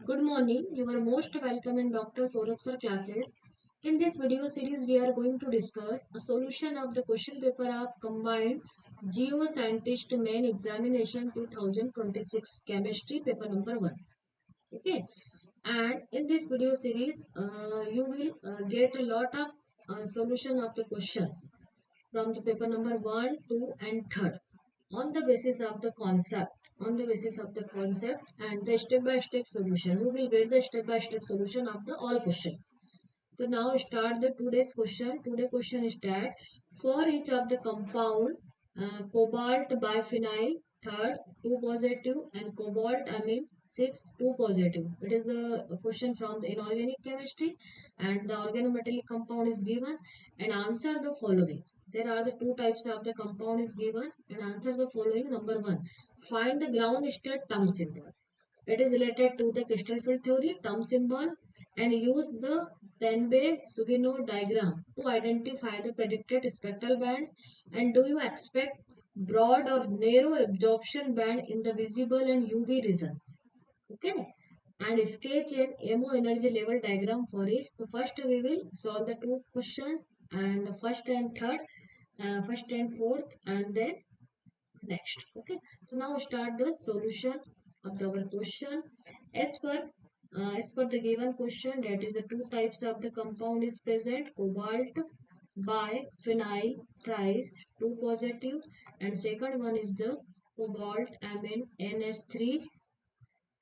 Good morning. You are most welcome in Dr. Saurabh sir classes. In this video series, we are going to discuss a solution of the question paper of Combined Geo-Scientist Main Examination 2026 Chemistry paper number 1. Okay. And in this video series, you will get a lot of solution of the questions from the paper number 1, 2 and 3 on the basis of the concept and the step by step solution. We will get the step by step solution of the all questions. So now start the today's question. Today question is that for each of the compound cobalt biphenyl third 2 positive and cobalt amine sixth 2 positive. It is the question from the inorganic chemistry and the organometallic compound is given and answer the following. There are the two types of the compound is given and answer the following. Number 1. Find the ground state term symbol. It is related to the crystal field theory, term symbol, and use the Tenbe-Sugino diagram to identify the predicted spectral bands. And do you expect broad or narrow absorption band in the visible and UV regions? Okay. And sketch an MO energy level diagram for each. So first we will solve the two questions and first and third, first and fourth, and then next. Okay, so now start the solution of our question as per the given question, that is the two types of the compound is present: cobalt biphenyl thrice 2 positive, and second one is the cobalt amine NS3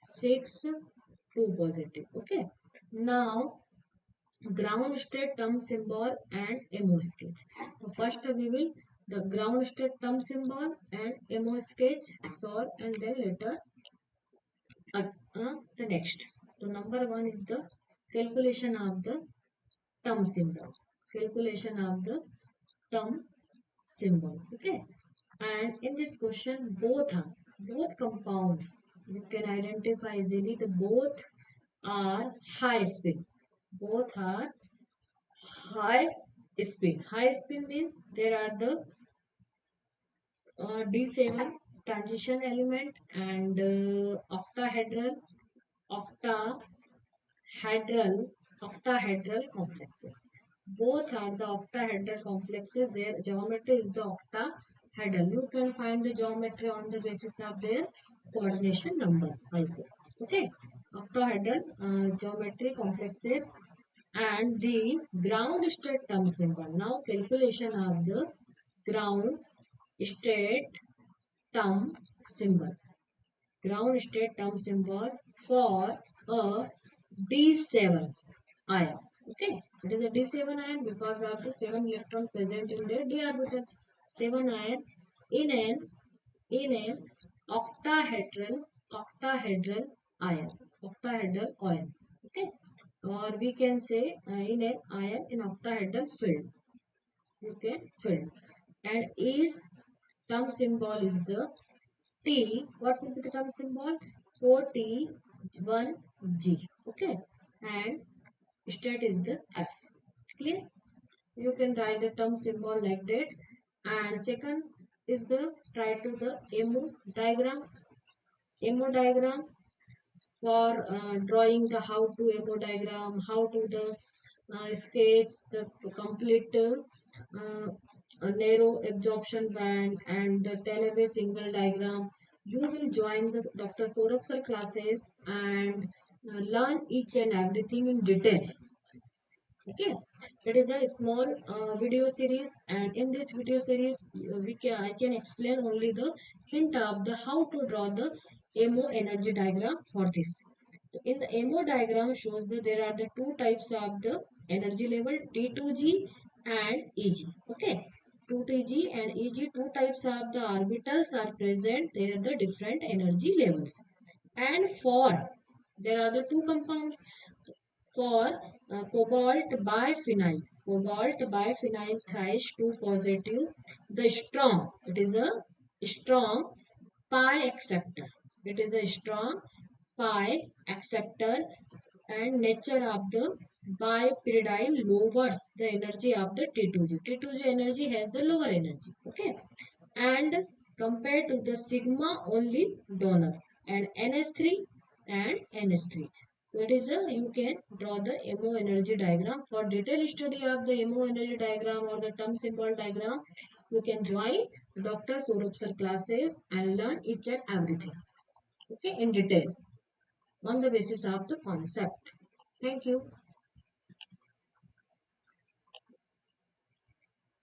6 2 positive. Okay, now ground state term symbol and MO sketch. So first we will the ground state term symbol and MO sketch solve, and then later the next. So number 1 is the calculation of the term symbol. Calculation of the term symbol. Okay. And in this question, both compounds you can identify easily. The both are high spin. Both are high spin. High spin means there are the D7 transition element and octahedral, octahedral complexes. Both are the octahedral complexes. Their geometry is the octahedral. You can find the geometry on the basis of their coordination number also. Okay, octahedral geometry complexes and the ground state term symbol. Now calculation of the ground state term symbol. Ground state term symbol for a D7 ion. Okay, it is a D7 ion because of the 7 electron present in their d orbital. 7 ion in an octahedral ion. Octahedral ion. Okay, or we can say in an ion in octahedral field. You can field, and is term symbol is the T. What will be the term symbol? 4T1G. Okay. And state is the F. Clear? You can write the term symbol like that. And second is the try to the MO diagram. MO diagram for drawing the how to MO diagram, how to the sketch the complete a narrow absorption band and the 10 single diagram. You will join the Dr. Saurabh sir classes and learn each and everything in detail. Okay, it is a small video series, and in this video series, I can explain only the hint of the how to draw the MO energy diagram for this. In the MO diagram shows that there are the two types of the energy level T2G and EG. Okay, 2Tg and EG, two types of the orbitals are present. They are the different energy levels. And for there are the two compounds for cobalt biphenyl thrice 2 positive, the strong, it is a strong pi acceptor. It is a strong pi acceptor, and nature of the bipyridine lowers the energy of the T2G. T2G energy has the lower energy. Okay, and compared to the sigma only donor and NS3 and NS3. That is you can draw the MO energy diagram. For detailed study of the MO energy diagram or the term symbol diagram, you can join Dr. Saurabh sir classes and learn each and everything. Okay, in detail on the basis of the concept. Thank you.